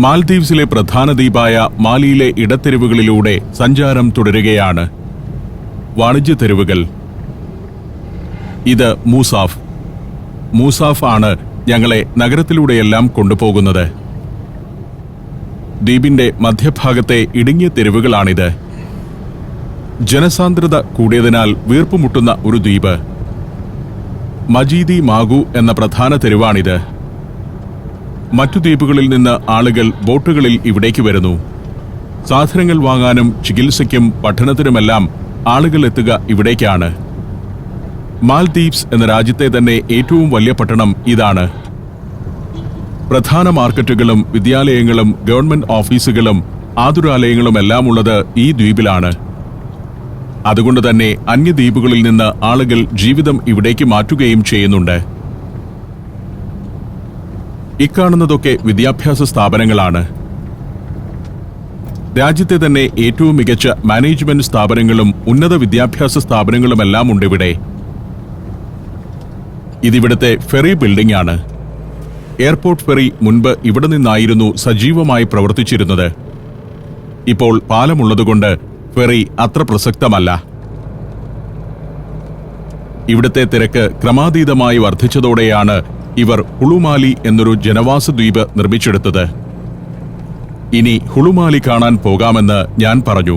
മാൽദീവ്സിലെ പ്രധാന ദ്വീപായ മാലിയിലെ ഇടത്തെരുവുകളിലൂടെ സഞ്ചാരം തുടരുകയാണ്. വാണിജ്യ തെരുവുകൾ. ഇത് മൂസാഫ് ആണ് ഞങ്ങളെ നഗരത്തിലൂടെയെല്ലാം കൊണ്ടുപോകുന്നത്. ദ്വീപിന്റെ മധ്യഭാഗത്തെ ഇടുങ്ങിയ തെരുവുകളാണിത്. ജനസാന്ദ്രത കൂടിയതിനാൽ വീർപ്പുമുട്ടുന്ന ഒരു ദ്വീപ്. മജീദി മാഗു എന്ന പ്രധാന തെരുവാണിത്. മറ്റു ദ്വീപുകളിൽ നിന്ന് ആളുകൾ ബോട്ടുകളിൽ ഇവിടേക്ക് വരുന്നു. സാധനങ്ങൾ വാങ്ങാനും ചികിത്സയ്ക്കും പഠനത്തിനുമെല്ലാം ആളുകൾ എത്തുക ഇവിടേക്കാണ്. മാൽദീവ്സ് എന്ന രാജ്യത്തെ തന്നെ ഏറ്റവും വലിയ പട്ടണം ഇതാണ്. പ്രധാന മാർക്കറ്റുകളും വിദ്യാലയങ്ങളും ഗവൺമെന്റ് ഓഫീസുകളും ആതുരാലയങ്ങളുമെല്ലാം ഉള്ളത് ഈ ദ്വീപിലാണ്. അതുകൊണ്ട് തന്നെ അന്യദ്വീപുകളിൽ നിന്ന് ആളുകൾ ജീവിതം ഇവിടേക്ക് മാറ്റുകയും ചെയ്യുന്നുണ്ട്. ഇക്കാണുന്നതൊക്കെ വിദ്യാഭ്യാസ സ്ഥാപനങ്ങളാണ്. രാജ്യത്തെ തന്നെ ഏറ്റവും മികച്ച മാനേജ്മെന്റ് സ്ഥാപനങ്ങളും ഉന്നത വിദ്യാഭ്യാസ സ്ഥാപനങ്ങളുമെല്ലാം ഉണ്ട് ഇവിടെ. ഇതിവിടുത്തെ ഫെറി ബിൽഡിംഗ് ആണ്. എയർപോർട്ട് ഫെറി മുൻപ് ഇവിടെ നിന്നായിരുന്നു സജീവമായി പ്രവർത്തിച്ചിരുന്നത്. ഇപ്പോൾ പാലമുള്ളതുകൊണ്ട് ഫെറി അത്ര പ്രസക്തമല്ല. ഇവിടുത്തെ തിരക്ക് ക്രമാതീതമായി വർദ്ധിച്ചതോടെയാണ് ഇവർ ഹുളുമാലി എന്നൊരു ജനവാസ ദ്വീപ് നിർമ്മിച്ചെടുത്തത്. ഇനി ഹുളുമാലി കാണാൻ പോകാമെന്ന് ഞാൻ പറഞ്ഞു.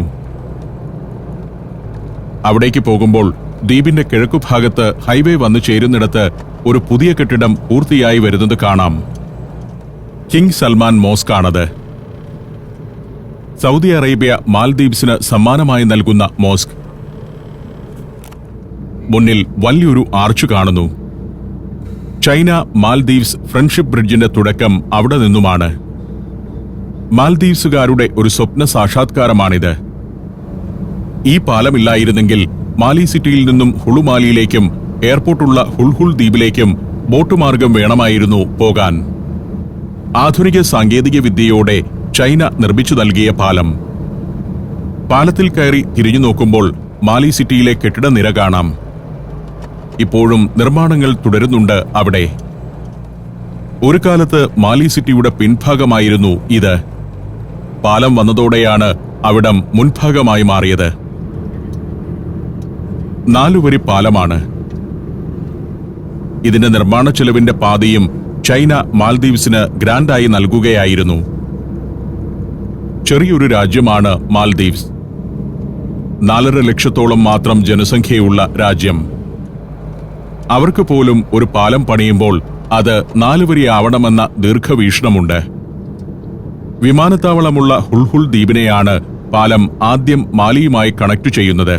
അവിടേക്ക് പോകുമ്പോൾ ദ്വീപിന്റെ കിഴക്കുഭാഗത്ത് ഹൈവേ വന്നു ചേരുന്നിടത്ത് ഒരു പുതിയ കെട്ടിടം പൂർത്തിയായി വരുന്നത് കാണാം. കിങ് സൽമാൻ മോസ്ക് ആണത്. സൗദി അറേബ്യ മാൽദീവ്സിന് സമ്മാനമായി നൽകുന്ന മോസ്ക്. മുന്നിൽ വലിയൊരു ആർച്ച് കാണുന്നു. ചൈന മാൽദീവ്സ് ഫ്രണ്ട്ഷിപ്പ് ബ്രിഡ്ജിന്റെ തുടക്കം അവിടെ നിന്നുമാണ്. മാൽദീവ്സുകാരുടെ ഒരു സ്വപ്ന സാക്ഷാത്കാരമാണിത്. ഈ പാലമില്ലായിരുന്നെങ്കിൽ മാലി സിറ്റിയിൽ നിന്നും ഹുളുമാലിയിലേക്കും എയർപോർട്ടുള്ള ഹുൽഹുൾ ദ്വീപിലേക്കും ബോട്ട് മാർഗം വേണമായിരുന്നു പോകാൻ. ആധുനിക സാങ്കേതിക വിദ്യയോടെ ചൈന നിർമ്മിച്ചു നൽകിയ പാലം. പാലത്തിൽ കയറി തിരിഞ്ഞു നോക്കുമ്പോൾ മാലി സിറ്റിയിലെ കെട്ടിടനിര കാണാം. ഇപ്പോഴും നിർമ്മാണങ്ങൾ തുടരുന്നുണ്ട് അവിടെ. ഒരു കാലത്ത് മാലി സിറ്റിയുടെ പിൻഭാഗമായിരുന്നു ഇത്. പാലം വന്നതോടെയാണ് അവിടം മുൻഭാഗമായി മാറിയത്. 4 വരി പാലമാണ്. ഇതിന്റെ നിർമ്മാണ ചെലവിന്റെ പാതിയും ചൈന മാൽദീവ്സിന് ഗ്രാൻഡായി നൽകുകയായിരുന്നു. ചെറിയൊരു രാജ്യമാണ് മാൽദീവ്സ്. 4.5 ലക്ഷത്തോളം മാത്രം ജനസംഖ്യയുള്ള രാജ്യം. അവർക്ക് പോലും ഒരു പാലം പണിയുമ്പോൾ അത് 4 വരി ആവണമെന്ന ദീർഘവീക്ഷണമുണ്ട്. വിമാനത്താവളമുള്ള ഹുൽഹുൾ ദ്വീപിനെയാണ് പാലം ആദ്യം മാലിയുമായി കണക്ട് ചെയ്യുന്നത്.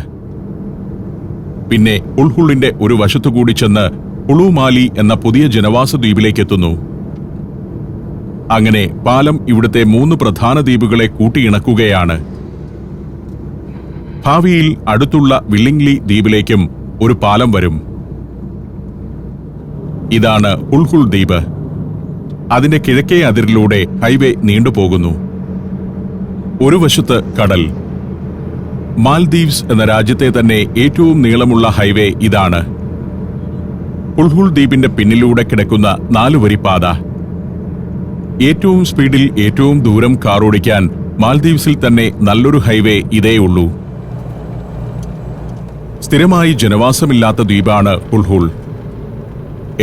പിന്നെ ഹുൽഹുളിന്റെ ഒരു വശത്തുകൂടി ചെന്ന് ഹുളുമാലി എന്ന പുതിയ ജനവാസ ദ്വീപിലേക്കെത്തുന്നു. അങ്ങനെ പാലം ഇവിടുത്തെ 3 പ്രധാന ദ്വീപുകളെ കൂട്ടിയിണക്കുകയാണ്. ഭാവിയിൽ അടുത്തുള്ള വില്ലിംഗ്ലി ദ്വീപിലേക്കും ഒരു പാലം വരും. ഇതാണ് ഹുൽഹുൾ ദ്വീപ്. അതിന്റെ കിഴക്കേ അതിരിലൂടെ ഹൈവേ നീണ്ടുപോകുന്നു. ഒരു വശത്ത് കടൽ. മാൽദീവ്സ് എന്ന രാജ്യത്തെ തന്നെ ഏറ്റവും നീളമുള്ള ഹൈവേ ഇതാണ്. ഹുൽഹുൾ ദ്വീപിന്റെ പിന്നിലൂടെ കിടക്കുന്ന 4 വരി പാത. ഏറ്റവും സ്പീഡിൽ ഏറ്റവും ദൂരം കാറോടിക്കാൻ മാൽദീവ്സിൽ തന്നെ നല്ലൊരു ഹൈവേ ഇതേയുള്ളൂ. സ്ഥിരമായി ജനവാസമില്ലാത്ത ദ്വീപാണ് ഹുൽഹുൾ.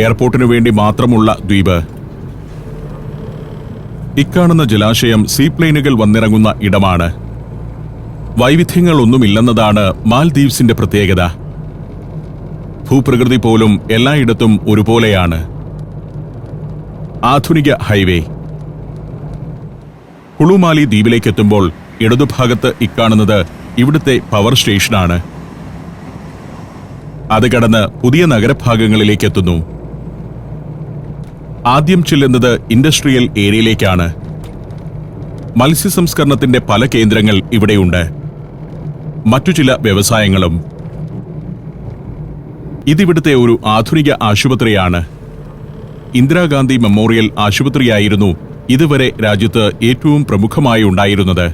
എയർപോർട്ടിനു വേണ്ടി മാത്രമുള്ള ദ്വീപ്. ഇക്കാണുന്ന ജലാശയം സീപ്ലെയിനുകൾ വന്നിറങ്ങുന്ന ഇടമാണ്. വൈവിധ്യങ്ങളൊന്നുമില്ലെന്നതാണ് മാൽദീവ്സിന്റെ പ്രത്യേകത. ഭൂപ്രകൃതി പോലും എല്ലായിടത്തും ഒരുപോലെയാണ്. ആധുനിക ഹൈവേ. ഹുളുമാലി ദ്വീപിലേക്കെത്തുമ്പോൾ ഇടതുഭാഗത്ത് ഇക്കാണുന്നത് ഇവിടുത്തെ പവർ സ്റ്റേഷനാണ്. അത് കടന്ന് പുതിയ നഗരഭാഗങ്ങളിലേക്കെത്തുന്നു. ആദ്യം ചെല്ലുന്നത് ഇൻഡസ്ട്രിയൽ ഏരിയയിലേക്കാണ്. മത്സ്യസംസ്കരണത്തിന്റെ പല കേന്ദ്രങ്ങൾ ഇവിടെയുണ്ട്. മറ്റു ചില വ്യവസായങ്ങളും. ഇതിവിടുത്തെ ഒരു ആധുനിക ആശുപത്രിയാണ്. ഇന്ദിരാഗാന്ധി മെമ്മോറിയൽ ആശുപത്രിയായിരുന്നു ഇതുവരെ രാജ്യത്ത് ഏറ്റവും പ്രമുഖമായി ഉണ്ടായിരുന്നത്.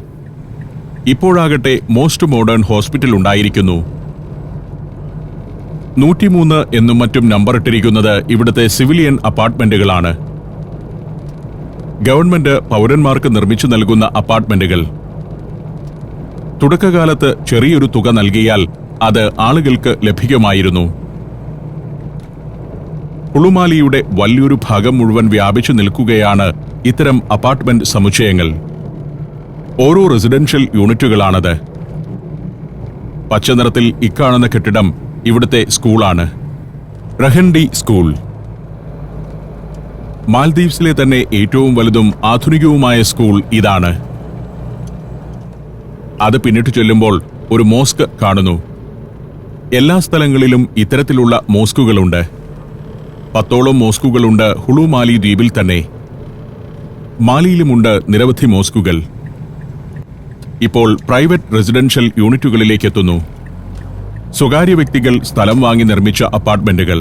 ഇപ്പോഴാകട്ടെ മോസ്റ്റ് മോഡേൺ ഹോസ്പിറ്റൽ ഉണ്ടായിരിക്കുന്നു. 103 എന്നും മറ്റും നമ്പറിട്ടിരിക്കുന്നത് ഇവിടുത്തെ സിവിലിയൻ അപ്പാർട്ട്മെന്റുകളാണ്. ഗവൺമെന്റ് പൗരന്മാർക്ക് നിർമ്മിച്ചു നൽകുന്ന അപ്പാർട്ട്മെന്റുകൾ. തുടക്കകാലത്ത് ചെറിയൊരു തുക നൽകിയാൽ അത് ആളുകൾക്ക് ലഭിക്കുമായിരുന്നു. പുളുമാലിയുടെ വലിയൊരു ഭാഗം മുഴുവൻ വ്യാപിച്ചു നിൽക്കുകയാണ് ഇത്തരം അപ്പാർട്ട്മെന്റ് സമുച്ചയങ്ങൾ. ഓരോ റെസിഡൻഷ്യൽ യൂണിറ്റുകളാണത്. പച്ചനിറത്തിൽ ഇക്കാണുന്ന കെട്ടിടം ഇവിടുത്തെ സ്കൂളാണ്, റഹൻഡി സ്കൂൾ. മാൽദീവ്സിലെ തന്നെ ഏറ്റവും വലുതും ആധുനികവുമായ സ്കൂൾ ഇതാണ്. അത് പിന്നിട്ട് ചെല്ലുമ്പോൾ ഒരു മോസ്ക് കാണുന്നു. എല്ലാ സ്ഥലങ്ങളിലും ഇത്തരത്തിലുള്ള മോസ്കുകളുണ്ട്. 10ഓളം മോസ്കുകളുണ്ട് ഹുളു മാലി ദ്വീപിൽ തന്നെ. മാലിയിലുമുണ്ട് നിരവധി മോസ്കുകൾ. ഇപ്പോൾ പ്രൈവറ്റ് റെസിഡൻഷ്യൽ യൂണിറ്റുകളിലേക്ക് എത്തുന്നു. സ്വകാര്യ വ്യക്തികൾ സ്ഥലം വാങ്ങി നിർമ്മിച്ച അപ്പാർട്ട്മെന്റുകൾ.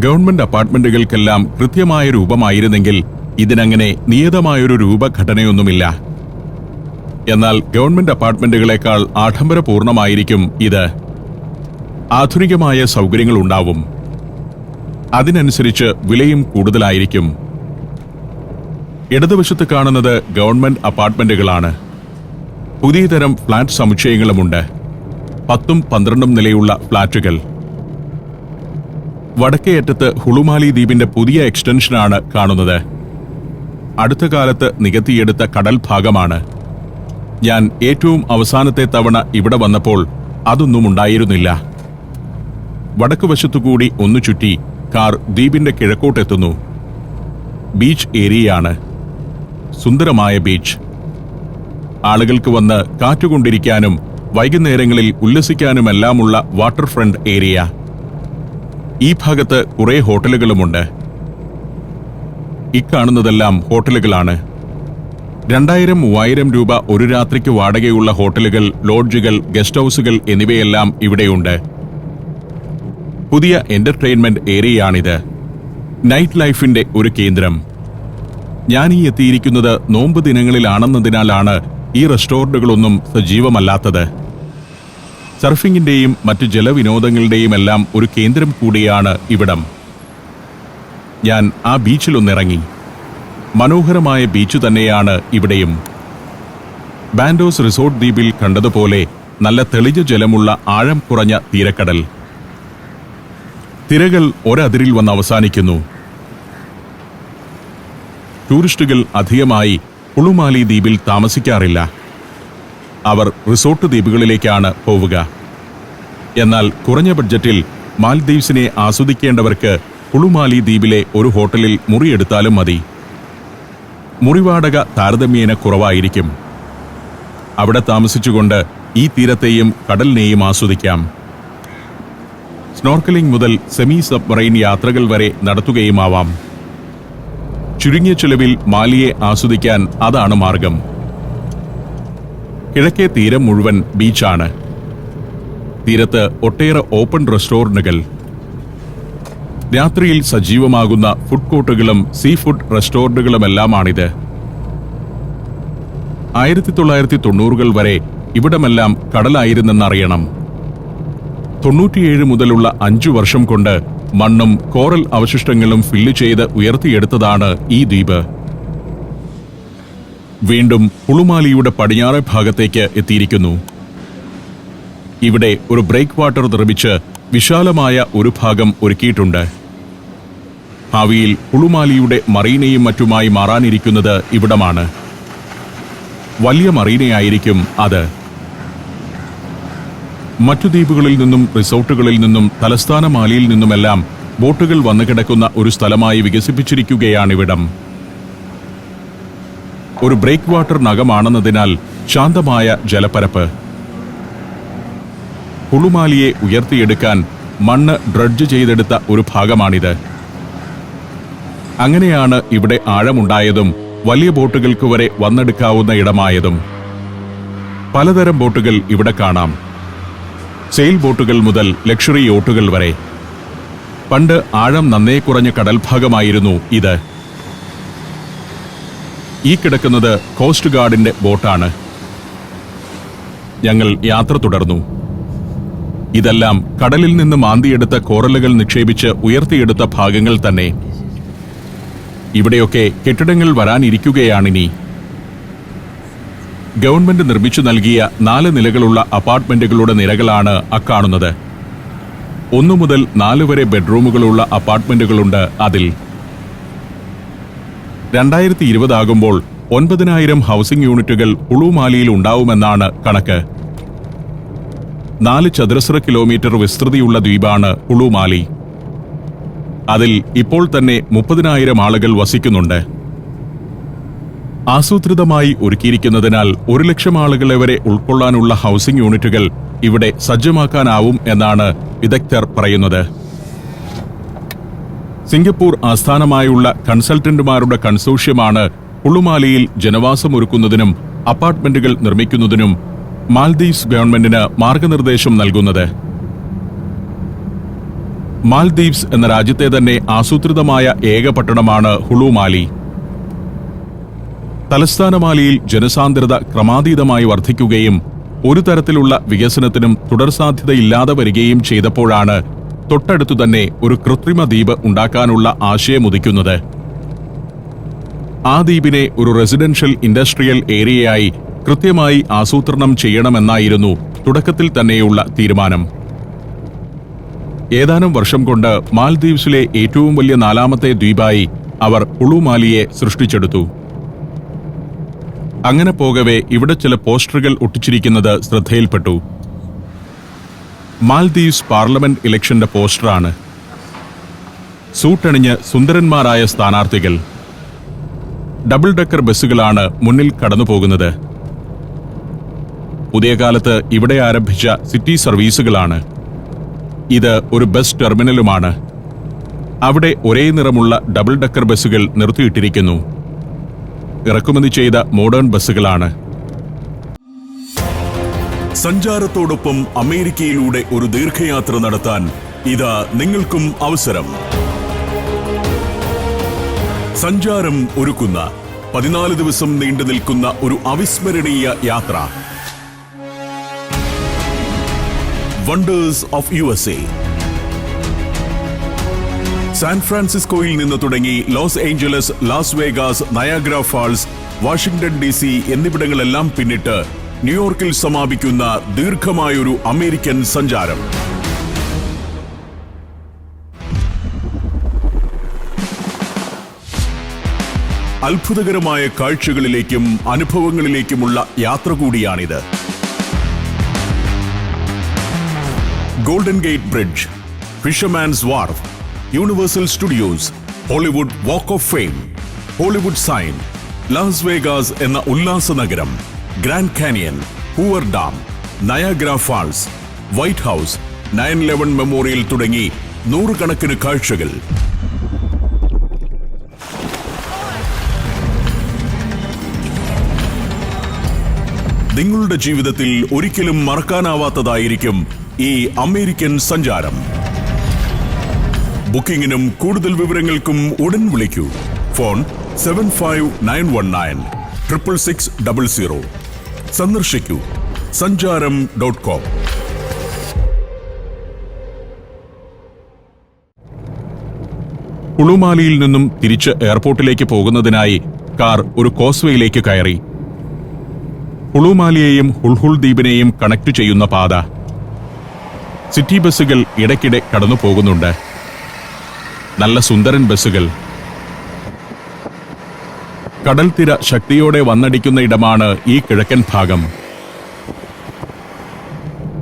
ഗവൺമെന്റ് അപ്പാർട്ട്മെന്റുകൾക്കെല്ലാം കൃത്യമായ രൂപമായിരുന്നെങ്കിൽ ഇതിനങ്ങനെ നിയതമായൊരു രൂപഘടനയൊന്നുമില്ല. എന്നാൽ ഗവൺമെന്റ് അപ്പാർട്ട്മെന്റുകളെക്കാൾ ആഡംബരപൂർണമായിരിക്കും ഇത്. ആധുനികമായ സൗകര്യങ്ങൾ ഉണ്ടാവും. അതിനനുസരിച്ച് വിലയും കൂടുതലായിരിക്കും. ഇടതുവശത്ത് കാണുന്നത് ഗവൺമെന്റ് അപ്പാർട്ട്മെന്റുകളാണ്. പുതിയ തരം ഫ്ളാറ്റ് സമുച്ചയങ്ങളുമുണ്ട്. 10ഉം 12ഉം നിലയുള്ള ഫ്ളാറ്റുകൾ. വടക്കേ അറ്റത്ത് ഹുളുമാലി ദ്വീപിന്റെ പുതിയ എക്സ്റ്റൻഷനാണ് കാണുന്നത്. അടുത്ത കാലത്ത് നികത്തിയെടുത്ത കടൽ ഭാഗമാണ്. ഞാൻ ഏറ്റവും അവസാനത്തെ തവണ ഇവിടെ വന്നപ്പോൾ അതൊന്നും ഉണ്ടായിരുന്നില്ല. വടക്കുവശത്തുകൂടി ഒന്നു ചുറ്റി കാർ ദ്വീപിന്റെ കിഴക്കോട്ടെത്തുന്നു. ബീച്ച് ഏരിയയാണ്. സുന്ദരമായ ബീച്ച്. ആളുകൾക്ക് വന്ന് കാറ്റുകൊണ്ടിരിക്കാനും വൈകുന്നേരങ്ങളിൽ ഉല്ലസിക്കാനുമെല്ലാമുള്ള വാട്ടർ ഫ്രണ്ട് ഏരിയ. ഈ ഭാഗത്ത് കുറെ ഹോട്ടലുകളുമുണ്ട്. ഇക്കാണുന്നതെല്ലാം ഹോട്ടലുകളാണ്. 2000-3000 രൂപ ഒരു രാത്രിക്ക് വാടകയുള്ള ഹോട്ടലുകൾ, ലോഡ്ജുകൾ, ഗസ്റ്റ് ഹൗസുകൾ എന്നിവയെല്ലാം ഇവിടെയുണ്ട്. പുതിയ എന്റർടൈൻമെന്റ് ഏരിയയാണിത്. നൈറ്റ് ലൈഫിന്റെ ഒരു കേന്ദ്രം. ഞാൻ ഈ എത്തിയിരിക്കുന്നത് നോമ്പ് ദിനങ്ങളിലാണെന്നതിനാലാണ് ഈ റെസ്റ്റോറന്റുകളൊന്നും സജീവമല്ലാത്തത്. സർഫിംഗിന്റെയും മറ്റു ജലവിനോദങ്ങളുടെയും എല്ലാം ഒരു കേന്ദ്രം കൂടിയാണ് ഇവിടം. ഞാൻ ആ ബീച്ചിലൊന്നിറങ്ങി. മനോഹരമായ ബീച്ച് തന്നെയാണ് ഇവിടെയും. ബാൻഡോസ് റിസോർട്ട് ദ്വീപിൽ കണ്ടതുപോലെ നല്ല തെളിഞ്ഞ ജലമുള്ള ആഴം കുറഞ്ഞ തീരക്കടൽ. തിരകൾ ഒരതിരിൽ വന്ന് അവസാനിക്കുന്നു. ടൂറിസ്റ്റുകൾ അധികമായി പുളുമാലി ദ്വീപിൽ താമസിക്കാറില്ല. അവർ റിസോർട്ട് ദ്വീപുകളിലേക്കാണ് പോവുക. എന്നാൽ കുറഞ്ഞ ബഡ്ജറ്റിൽ മാൽദീവ്സിനെ ആസ്വദിക്കേണ്ടവർക്ക് പുളുമാലി ദ്വീപിലെ ഒരു ഹോട്ടലിൽ മുറിയെടുത്താലും മതി. മുറിവാടക താരതമ്യേന കുറവായിരിക്കും. അവിടെ താമസിച്ചുകൊണ്ട് ഈ തീരത്തെയും കടലിനെയും ആസ്വദിക്കാം. സ്നോർക്കലിംഗ് മുതൽ സെമി സബ്മറൈൻ യാത്രകൾ വരെ നടത്തുകയുമാവാം. ചുരുങ്ങിയ ചെലവിൽ മാലിയെ ആസ്വദിക്കാൻ അതാണ് മാർഗം. കിഴക്കേ തീരം മുഴുവൻ ബീച്ചാണ്. തീരത്ത് ഒട്ടേറെ ഓപ്പൺ റെസ്റ്റോറന്റുകൾ. രാത്രിയിൽ സജീവമാകുന്ന ഫുഡ് കോർട്ടുകളും സീ ഫുഡ് റെസ്റ്റോറന്റുകളുമെല്ലാമാണിത്. 1990-കൾ വരെ ഇവിടമെല്ലാം കടലായിരുന്നെന്നറിയണം. 97 മുതലുള്ള 5 വർഷം കൊണ്ട് മണ്ണും കോറൽ അവശിഷ്ടങ്ങളും ഫില്ല് ചെയ്ത് ഉയർത്തിയെടുത്തതാണ് ഈ ദ്വീപ്. വീണ്ടും പുളുമാലിയുടെ പടിഞ്ഞാറേ ഭാഗത്തേക്ക് എത്തിയിരിക്കുന്നു. ഇവിടെ ഒരു ബ്രേക്ക് വാട്ടർ നിർമ്മിച്ച് വിശാലമായ ഒരു ഭാഗം ഒരുക്കിയിട്ടുണ്ട്. ഭാവിയിൽ പുളുമാലിയുടെ മറീനയും മറ്റുമായി മാറാനിരിക്കുന്നത് ഇവിടമാണ്. വലിയ മറീനയായിരിക്കും അത്. മറ്റു ദ്വീപുകളിൽ നിന്നും റിസോർട്ടുകളിൽ നിന്നും തലസ്ഥാന മാലിയിൽ നിന്നുമെല്ലാം ബോട്ടുകൾ വന്നു കിടക്കുന്ന ഒരു സ്ഥലമായി വികസിപ്പിച്ചിരിക്കുകയാണിവിടം. ഒരു ബ്രേക്ക് വാട്ടർ നഗമാണെന്നതിനാൽ ശാന്തമായ ജലപ്പരപ്പ്. പുളുമാലിയെ ഉയർത്തിയെടുക്കാൻ മണ്ണ് ഡ്രഡ്ജ് ചെയ്തെടുത്ത ഒരു ഭാഗമാണിത്. അങ്ങനെയാണ് ഇവിടെ ആഴമുണ്ടായതും വലിയ ബോട്ടുകൾക്ക് വരെ വന്നെടുക്കാവുന്ന ഇടമായതും. പലതരം ബോട്ടുകൾ ഇവിടെ കാണാം. സെയിൽ ബോട്ടുകൾ മുതൽ ലക്ഷറി യോട്ടുകൾ വരെ. പണ്ട് ആഴം നന്നേ കുറഞ്ഞ കടൽഭാഗമായിരുന്നു ഇത്. ഈ കിടക്കുന്നത് കോസ്റ്റ് ഗാർഡിന്റെ ബോട്ടാണ്. ഞങ്ങൾ യാത്ര തുടർന്നു. ഇതെല്ലാം കടലിൽ നിന്ന് മാന്തിയെടുത്ത കോറലുകൾ നിക്ഷേപിച്ച് ഉയർത്തിയെടുത്ത ഭാഗങ്ങൾ തന്നെ. ഇവിടെയൊക്കെ കെട്ടിടങ്ങൾ വരാനിരിക്കുകയാണിനി. ഗവൺമെന്റ് നിർമ്മിച്ചു നൽകിയ 4 നിലകളുള്ള അപ്പാർട്ട്മെന്റുകളുടെ നിരകളാണ് അക്കാണുന്നത്. 1 മുതൽ 4 വരെ ബെഡ്റൂമുകളുള്ള അപ്പാർട്ട്മെന്റുകളുണ്ട് അതിൽ. 2020 ആകുമ്പോൾ 9,000 ഹൗസിംഗ് യൂണിറ്റുകൾ ഉളുമാലിയിൽ ഉണ്ടാവുമെന്നാണ് കണക്ക്. 4 ചതുരശ്ര കിലോമീറ്റർ വിസ്തൃതിയുള്ള ദ്വീപാണ് ഉളുമാലി. അതിൽ ഇപ്പോൾ തന്നെ 30,000 ആളുകൾ വസിക്കുന്നുണ്ട്. ആസൂത്രിതമായി ഒരുക്കിയിരിക്കുന്നതിനാൽ 1,00,000 ആളുകളെ വരെ ഉൾക്കൊള്ളാനുള്ള ഹൗസിംഗ് യൂണിറ്റുകൾ ഇവിടെ സജ്ജമാക്കാനാവും എന്നാണ് വിദഗ്ധർ പറയുന്നത്. സിംഗപ്പൂർ ആസ്ഥാനമായുള്ള കൺസൾട്ടന്റുമാരുടെ കൺസോർഷ്യമാണ് ഉളുമാലിയിൽ ജനവാസമൊരുക്കുന്നതിനും അപ്പാർട്ട്മെന്റുകൾ നിർമ്മിക്കുന്നതിനും മാൽദീവ്സ് ഗവൺമെന്റിന് മാർഗനിർദ്ദേശം നൽകുന്നത്. മാൽദീവ്സ് എന്ന രാജ്യത്തെ തന്നെ ആസൂത്രിതമായ ഏക പട്ടണമാണ് ഉളുമാലി. തലസ്ഥാന മാലിയിൽ ജനസാന്ദ്രത ക്രമാതീതമായി വർദ്ധിക്കുകയും ഒരു തരത്തിലുള്ള വികസനത്തിനും തുടർസാധ്യതയില്ലാതെ വരികയും ചെയ്തപ്പോഴാണ് തൊട്ടടുത്തു തന്നെ ഒരു കൃത്രിമ ദ്വീപ് ഉണ്ടാക്കാനുള്ള ആശയമുദിക്കുന്നത്. ആ ദ്വീപിനെ ഒരു റെസിഡൻഷ്യൽ ഇൻഡസ്ട്രിയൽ ഏരിയയായി കൃത്യമായി ആസൂത്രണം ചെയ്യണമെന്നായിരുന്നു തുടക്കത്തിൽ തന്നെയുള്ള തീരുമാനം. ഏതാനും വർഷം കൊണ്ട് മാൽദീവ്സിലെ ഏറ്റവും വലിയ 4ാമത്തെ ദ്വീപായി അവർ ഉളുമാലിയെ സൃഷ്ടിച്ചെടുത്തു. അങ്ങനെ പോകവെ ഇവിടെ ചില പോസ്റ്ററുകൾ ഒട്ടിച്ചിരിക്കുന്നത് ശ്രദ്ധയിൽപ്പെട്ടു. മാൽദീവ്സ് പാർലമെന്റ് ഇലക്ഷന്റെ പോസ്റ്ററാണ്. സൂട്ടണിഞ്ഞ് സുന്ദരന്മാരായ സ്ഥാനാർത്ഥികൾ. ഡബിൾ ഡെക്കർ ബസ്സുകളാണ് മുന്നിൽ കടന്നുപോകുന്നത്. പുതിയ കാലത്ത് ഇവിടെ ആരംഭിച്ച സിറ്റി സർവീസുകളാണ്. ഇത് ഒരു ബസ് ടെർമിനലുമാണ്. അവിടെ ഒരേ നിറമുള്ള ഡബിൾ ഡെക്കർ ബസ്സുകൾ നിർത്തിയിട്ടിരിക്കുന്നു. ഇറക്കുമതി ചെയ്ത മോഡേൺ ബസ്സുകളാണ്. സഞ്ചാരത്തോടൊപ്പം അമേരിക്കയിലൂടെ ഒരു ദീർഘയാത്ര നടത്താൻ ഇതാ നിങ്ങൾക്കും അവസരം. സഞ്ചാരം ഒരുക്കുന്ന 14 ദിവസം നീണ്ടു നിൽക്കുന്ന ഒരു അവിസ്മരണീയ യാത്ര. Wonders of USA. സാൻ ഫ്രാൻസിസ്കോയിൽ നിന്ന് തുടങ്ങി Los Angeles, Las Vegas, Niagara Falls, Washington DC എന്നിവിടങ്ങളെല്ലാം പിന്നിട്ട് ന്യൂയോർക്കിൽ സമാപിക്കുന്ന ദീർഘമായൊരു അമേരിക്കൻ സഞ്ചാരം. അത്ഭുതകരമായ കാഴ്ചകളിലേക്കും അനുഭവങ്ങളിലേക്കുമുള്ള യാത്ര കൂടിയാണിത്. Golden Gate Bridge, Fisherman's Wharf, Universal Studios, Hollywood Walk of Fame, Hollywood sign, Las Vegas എന്ന ഉല്ലാസ നഗരം, Grand Canyon, Hoover Dam, Niagara Falls, White House, 9/11 memorial തുടങ്ങി 100 കണക്കിന് കാഴ്ചകൾ. നിങ്ങളുടെ ജീവിതത്തിൽ ഒരിക്കലും മറക്കാനാവാത്തതായിരിക്കും ഈ അമേരിക്കൻ സഞ്ചാരം. ബുക്കിംഗിനും കൂടുതൽ വിവരങ്ങൾക്കും ഉടൻ വിളിക്കൂ. ഫോൺ 7591966000. സന്ദർശിക്കൂ sanjaram.com. ഉളുമാലിയിൽ നിന്നും തിരിച്ച് എയർപോർട്ടിലേക്ക് പോകുന്നതിനായി കാർ ഒരു കോസ്വേയിലേക്ക് കയറി. ഉളുമാലിയെയും ഹുൾഹുൾ ദ്വീപിനെയും കണക്ട് ചെയ്യുന്ന പാത. സിറ്റി ബസ്സുകൾ ഇടയ്ക്കിടെ കടന്നു പോകുന്നുണ്ട്. നല്ല സുന്ദരൻ ബസ്സുകൾ. കടൽത്തിര ശക്തിയോടെ വന്നടിക്കുന്ന ഇടമാണ് ഈ കിഴക്കൻ ഭാഗം.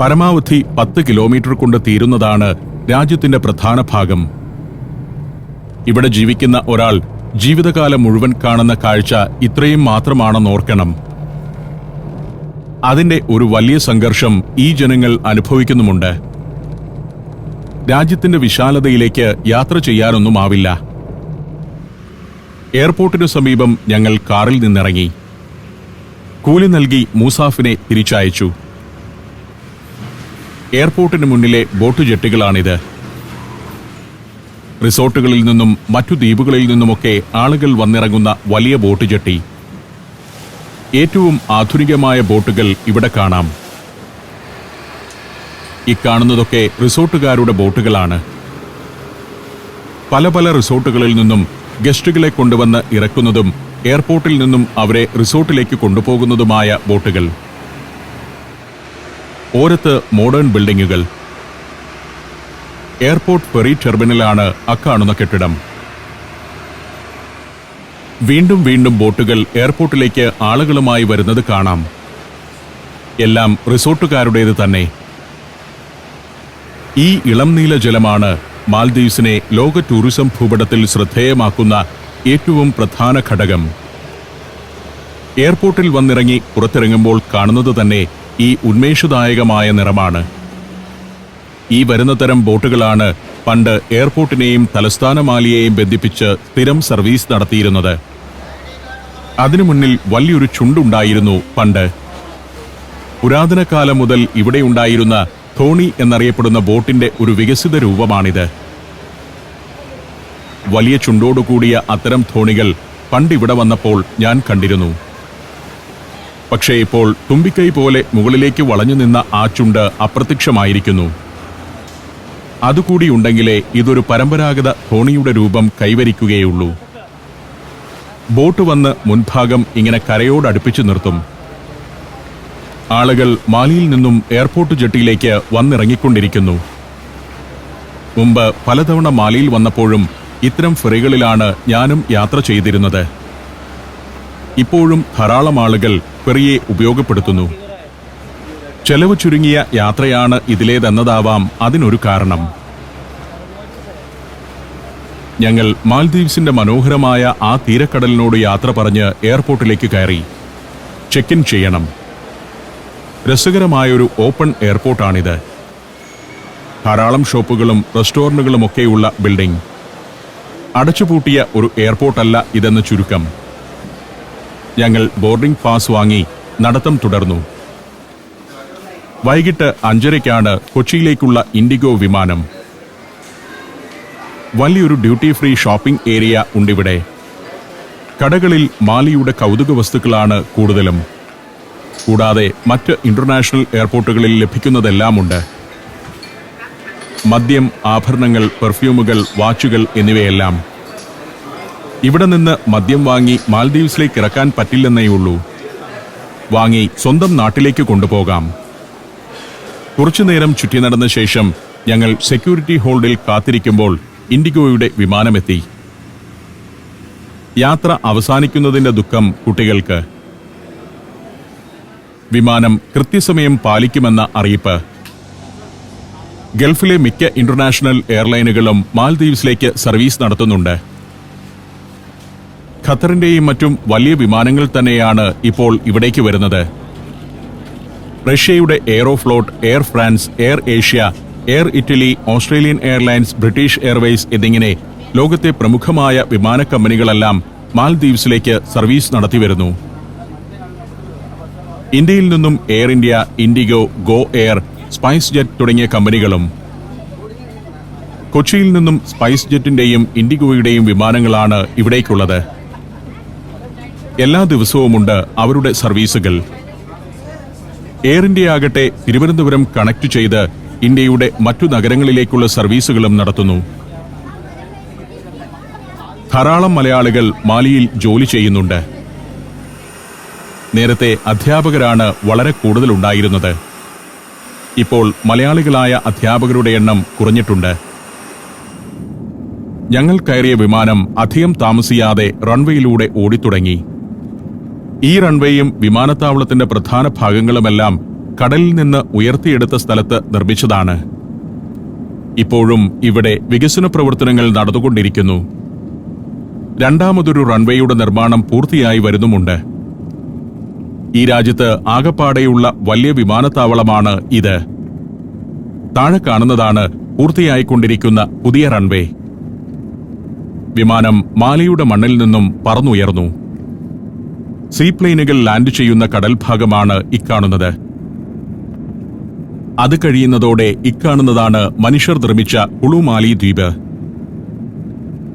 പരമാവധി 10 കിലോമീറ്റർ കൊണ്ട് തീരുന്നതാണ് രാജ്യത്തിന്റെ പ്രധാന ഭാഗം. ഇവിടെ ജീവിക്കുന്ന ഒരാൾ ജീവിതകാലം മുഴുവൻ കാണുന്ന കാഴ്ച ഇത്രയും മാത്രമാണെന്നോർക്കണം. അതിന്റെ ഒരു വലിയ സംഘർഷം ഈ ജനങ്ങൾ അനുഭവിക്കുന്നുമുണ്ട്. രാജ്യത്തിന്റെ വിശാലതയിലേക്ക് യാത്ര ചെയ്യാനൊന്നുമാവില്ല. എയർപോർട്ടിനു സമീപം ഞങ്ങൾ കാറിൽ നിന്നിറങ്ങി. കൂലി നൽകി മൂസാഫിനെ തിരിച്ചയച്ചു. എയർപോർട്ടിന് മുന്നിലെ ബോട്ട് ജെട്ടികളാണിത്. റിസോർട്ടുകളിൽ നിന്നും മറ്റു ദ്വീപുകളിൽ നിന്നുമൊക്കെ ആളുകൾ വന്നിറങ്ങുന്ന വലിയ ബോട്ട് ജെട്ടി. ഏറ്റവും ആധുനികമായ ബോട്ടുകൾ ഇവിടെ കാണാം. ഇക്കാണുന്നതൊക്കെ റിസോർട്ടുകാരുടെ ബോട്ടുകളാണ്. പല പല റിസോർട്ടുകളിൽ നിന്നും ഗസ്റ്റുകളെ കൊണ്ടുവന്ന് ഇറക്കുന്നതും എയർപോർട്ടിൽ നിന്നും അവരെ റിസോർട്ടിലേക്ക് കൊണ്ടുപോകുന്നതുമായ ബോട്ടുകൾ. ഓരത്ത് മോഡേൺ ബിൽഡിംഗുകൾ. എയർപോർട്ട് ഫെറി ടെർമിനലാണ് അക്കാണുന്ന കെട്ടിടം. വീണ്ടും വീണ്ടും ബോട്ടുകൾ എയർപോർട്ടിലേക്ക് ആളുകളുമായി വരുന്നത് കാണാം. എല്ലാം റിസോർട്ടുകാരുടേത് തന്നെ. ഈ ഇളം നീല ജലമാണ് മാൽദീവ്സിനെ ലോക ടൂറിസം ഭൂപടത്തിൽ ശ്രദ്ധേയമാക്കുന്ന ഏറ്റവും പ്രധാന ഘടകം. എയർപോർട്ടിൽ വന്നിറങ്ങി പുറത്തിറങ്ങുമ്പോൾ കാണുന്നത് തന്നെ ഈ ഉന്മേഷദായകമായ നിറമാണ്. ഈ വരുന്ന തരം ബോട്ടുകളാണ് പണ്ട് എയർപോർട്ടിനെയും തലസ്ഥാന മാലിയെയും ബന്ധിപ്പിച്ച് സ്ഥിരം സർവീസ് നടത്തിയിരുന്നത്. അതിനു മുന്നിൽ വലിയൊരു ചുണ്ടുണ്ടായിരുന്നു പണ്ട്. പുരാതന കാലം മുതൽ ഇവിടെയുണ്ടായിരുന്ന തോണി എന്നറിയപ്പെടുന്ന ബോട്ടിന്റെ ഒരു വികസിത രൂപമാണിത്. വലിയ ചുണ്ടോടുകൂടിയ അത്തരം തോണികൾ പണ്ടിവിടെ വന്നപ്പോൾ ഞാൻ കണ്ടിരുന്നു. പക്ഷേ ഇപ്പോൾ തുമ്പിക്കൈ പോലെ മുകളിലേക്ക് വളഞ്ഞു നിന്ന ആ ചുണ്ട് അപ്രത്യക്ഷമായിരിക്കുന്നു. അതുകൂടിയുണ്ടെങ്കിലേ ഇതൊരു പരമ്പരാഗത തോണിയുടെ രൂപം കൈവരിക്കുകയുള്ളൂ. ബോട്ട് വന്ന് മുൻഭാഗം ഇങ്ങനെ കരയോടടുപ്പിച്ചു നിർത്തും. ആളുകൾ മാലിയിൽ നിന്നും എയർപോർട്ട് ജെട്ടിയിലേക്ക് വന്നിറങ്ങിക്കൊണ്ടിരിക്കുന്നു. മുമ്പ് പലതവണ മാലിയിൽ വന്നപ്പോഴും ഇത്തരം ഫെറികളിലാണ് ഞാനും യാത്ര ചെയ്തിരുന്നത്. ഇപ്പോഴും ധാരാളം ആളുകൾ ഫെറിയെ ഉപയോഗപ്പെടുത്തുന്നു. ചെലവ് ചുരുങ്ങിയ യാത്രയാണ് ഇതിലേതെന്നതാവാം അതിനൊരു കാരണം. ഞങ്ങൾ മാൽദീവ്സിന്റെ മനോഹരമായ ആ തീരക്കടലിനോട് യാത്ര പറഞ്ഞ് എയർപോർട്ടിലേക്ക് കയറി. ചെക്ക് ഇൻ ചെയ്യണം. രസകരമായൊരു ഓപ്പൺ എയർപോർട്ടാണിത്. ധാരാളം ഷോപ്പുകളും റെസ്റ്റോറന്റുകളുമൊക്കെയുള്ള ബിൽഡിംഗ്. അടച്ചുപൂട്ടിയ ഒരു എയർപോർട്ടല്ല ഇതെന്ന് ചുരുക്കം. ഞങ്ങൾ ബോർഡിംഗ് പാസ് വാങ്ങി നടത്തം തുടർന്നു. വൈകിട്ട് 5:30-ക്കാണ് കൊച്ചിയിലേക്കുള്ള ഇൻഡിഗോ വിമാനം. വലിയൊരു ഡ്യൂട്ടി ഫ്രീ ഷോപ്പിംഗ് ഏരിയ ഉണ്ടിവിടെ. കടകളിൽ മാലിയുടെ കൗതുക വസ്തുക്കളാണ് കൂടുതലും. കൂടാതെ മറ്റ് ഇന്റർനാഷണൽ എയർപോർട്ടുകളിൽ ലഭിക്കുന്നതെല്ലാമുണ്ട്. മദ്യം, ആഭരണങ്ങൾ, പെർഫ്യൂമുകൾ, വാച്ചുകൾ എന്നിവയെല്ലാം. ഇവിടെ നിന്ന് മദ്യം വാങ്ങി മാൽദീവ്സിലേക്ക് ഇറക്കാൻ പറ്റില്ലെന്നേയുള്ളൂ. വാങ്ങി സ്വന്തം നാട്ടിലേക്ക് കൊണ്ടുപോകാം. കുറച്ചുനേരം ചുറ്റി നടന്ന ശേഷം ഞങ്ങൾ സെക്യൂരിറ്റി ഹോൾഡിൽ കാത്തിരിക്കുമ്പോൾ ഇൻഡിഗോയുടെ വിമാനമെത്തി. യാത്ര അവസാനിക്കുന്നതിന്റെ ദുഃഖം കുട്ടികൾക്ക്. വിമാനം കൃത്യസമയം പാലിക്കുമെന്ന അറിയിപ്പ്. ഗൾഫിലെ മിക്ക ഇന്റർനാഷണൽ എയർലൈനുകളും മാൽദീവ്സിലേക്ക് സർവീസ് നടത്തുന്നുണ്ട്. ഖത്തറിന്റെയും മറ്റും വലിയ വിമാനങ്ങൾ തന്നെയാണ് ഇപ്പോൾ ഇവിടേക്ക് വരുന്നത്. റഷ്യയുടെ Aeroflot, Air France, Air Asia, Air Italy, Australian Airlines, British Airways എന്നിങ്ങനെ ലോകത്തെ പ്രമുഖമായ വിമാന കമ്പനികളെല്ലാം മാൽദീവ്സിലേക്ക് സർവീസ് നടത്തിവരുന്നു. ഇന്ത്യയിൽ നിന്നും air India, IndiGo, go air, spice jet തുടങ്ങിയ കമ്പനികളും. കൊച്ചിയിൽ നിന്നും സ്പൈസ് ജെറ്റിന്റെയും ഇൻഡിഗോയുടെയും വിമാനങ്ങളാണ് ഇവിടേക്കുള്ളത്. എല്ലാ ദിവസവുമുണ്ട് അവരുടെ സർവീസുകൾ. എയർ ഇന്ത്യ ആകട്ടെ തിരുവനന്തപുരം കണക്ട് ചെയ്ത് ഇന്ത്യയുടെ മറ്റു നഗരങ്ങളിലേക്കുള്ള സർവീസുകളും നടത്തുന്നു. ധാരാളം മലയാളികൾ മാലിയിൽ ജോലി ചെയ്യുന്നുണ്ട്. നേരത്തെ അധ്യാപകരാണ് വളരെ കൂടുതലുണ്ടായിരുന്നത്. ഇപ്പോൾ മലയാളികളായ അധ്യാപകരുടെ എണ്ണം കുറഞ്ഞിട്ടുണ്ട്. ഞങ്ങൾ കയറിയ വിമാനം അധികം താമസിയാതെ റൺവേയിലൂടെ ഓടിത്തുടങ്ങി. ഈ റൺവേയും വിമാനത്താവളത്തിന്റെ പ്രധാന ഭാഗങ്ങളുമെല്ലാം കടലിൽ നിന്ന് ഉയർത്തിയെടുത്ത സ്ഥലത്ത് നിർമ്മിച്ചതാണ്. ഇപ്പോഴും ഇവിടെ വികസന പ്രവർത്തനങ്ങൾ നടന്നുകൊണ്ടിരിക്കുന്നു. രണ്ടാമതൊരു റൺവേയുടെ നിർമ്മാണം പൂർത്തിയായി വരുന്നുമുണ്ട്. ഈ രാജ്യത്ത് ആകപ്പാടെയുള്ള വലിയ വിമാനത്താവളമാണ് ഇത്. താഴെ കാണുന്നതാണ് പൂർത്തിയായിക്കൊണ്ടിരിക്കുന്ന പുതിയ റൺവേ. വിമാനം മാലിയുടെ മണ്ണിൽ നിന്നും പറന്നുയർന്നു. സീപ്ലെയിനുകൾ ലാൻഡ് ചെയ്യുന്ന കടൽ ഭാഗമാണ് ഇക്കാണുന്നത്. അത് കഴിയുന്നതോടെ ഇക്കാണുന്നതാണ് മനുഷ്യർ നിർമ്മിച്ച കുളു മാലി ദ്വീപ്.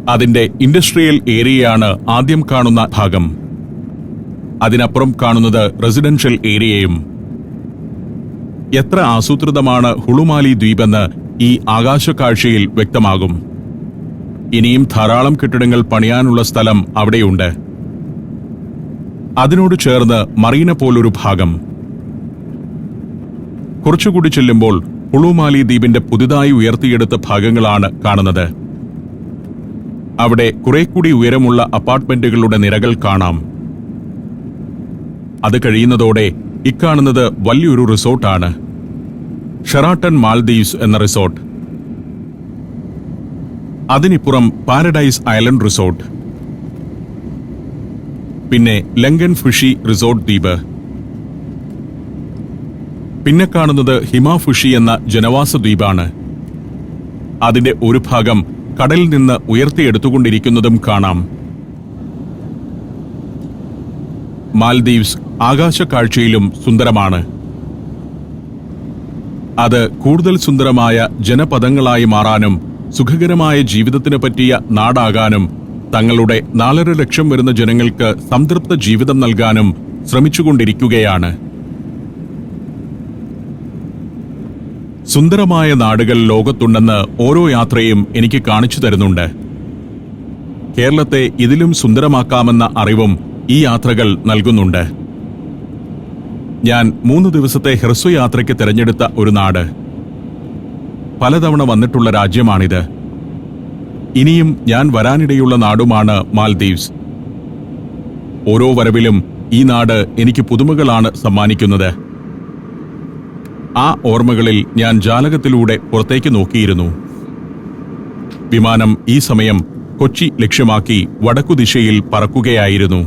അതിന്റെ ഇൻഡസ്ട്രിയൽ ഏരിയയാണ് ആദ്യം കാണുന്ന ഭാഗം. അതിനപ്പുറം കാണുന്നത് റെസിഡൻഷ്യൽ ഏരിയയും. എത്ര ആസൂത്രിതമാണ് ഹുളുമാലി ദ്വീപെന്ന് ഈ ആകാശക്കാഴ്ചയിൽ വ്യക്തമാകും. ഇനിയും ധാരാളം കെട്ടിടങ്ങൾ പണിയാനുള്ള സ്ഥലം അവിടെയുണ്ട്. അതിനോട് ചേർന്ന് മറീന പോലൊരു ഭാഗം. കുറച്ചുകൂടി ചെല്ലുമ്പോൾ പുളുമാലി ദ്വീപിന്റെ പുതുതായി ഉയർത്തിയെടുത്ത ഭാഗങ്ങളാണ് കാണുന്നത്. അവിടെ കുറെ കൂടി ഉയരമുള്ള അപ്പാർട്ട്മെന്റുകളുടെ നിരകൾ കാണാം. അത് കഴിയുന്നതോടെ ഇക്കാണുന്നത് വലിയൊരു റിസോർട്ടാണ്. ഷെറാട്ടൺ മാൽദീവ്സ് എന്ന റിസോർട്ട്. അതിനിപ്പുറം പാരഡൈസ് ഐലൻഡ് റിസോർട്ട്, പിന്നെ ലങ്കൻ ഫുഷി റിസോർട്ട് ദ്വീപ്. പിന്നെ കാണുന്നത് ഹിമാഫുഷി എന്ന ജനവാസ ദ്വീപാണ്. അതിന്റെ ഒരു ഭാഗം കടലിൽ നിന്ന് ഉയർത്തിയെടുത്തുകൊണ്ടിരിക്കുന്നതും കാണാം. മാൽദീവ്സ് ആകാശക്കാഴ്ചയിലും സുന്ദരമാണ്. അത് കൂടുതൽ സുന്ദരമായ ജനപദങ്ങളായി മാറാനും സുഖകരമായ ജീവിതത്തിന് പറ്റിയ നാടാകാനും തങ്ങളുടെ 4.5 ലക്ഷം വരുന്ന ജനങ്ങൾക്ക് സംതൃപ്ത ജീവിതം നൽകാനും ശ്രമിച്ചുകൊണ്ടിരിക്കുകയാണ്. സുന്ദരമായ നാടുകൾ ലോകത്തുണ്ടെന്ന് ഓരോ യാത്രയും എനിക്ക് കാണിച്ചു തരുന്നുണ്ട്. കേരളത്തെ ഇതിലും സുന്ദരമാക്കാമെന്ന അറിവും ഈ യാത്രകൾ നൽകുന്നുണ്ട്. ഞാൻ 3 ദിവസത്തെ ഹ്രസ്വയാത്രയ്ക്ക് തിരഞ്ഞെടുത്ത ഒരു നാട്. പലതവണ വന്നിട്ടുള്ള രാജ്യമാണിത്. ഇനിയും ഞാൻ വരാനിടയുള്ള നാടുമാണ് മാൽദീവ്സ്. ഓരോ വരവിലും ഈ നാട് എനിക്ക് പുതുമകളാണ് സമ്മാനിക്കുന്നത്. ആ ഓർമ്മകളിൽ ഞാൻ ജാലകത്തിലൂടെ പുറത്തേക്ക് നോക്കിയിരുന്നു. വിമാനം ഈ സമയം കൊച്ചി ലക്ഷ്യമാക്കി വടക്കുദിശയിൽ പറക്കുകയായിരുന്നു.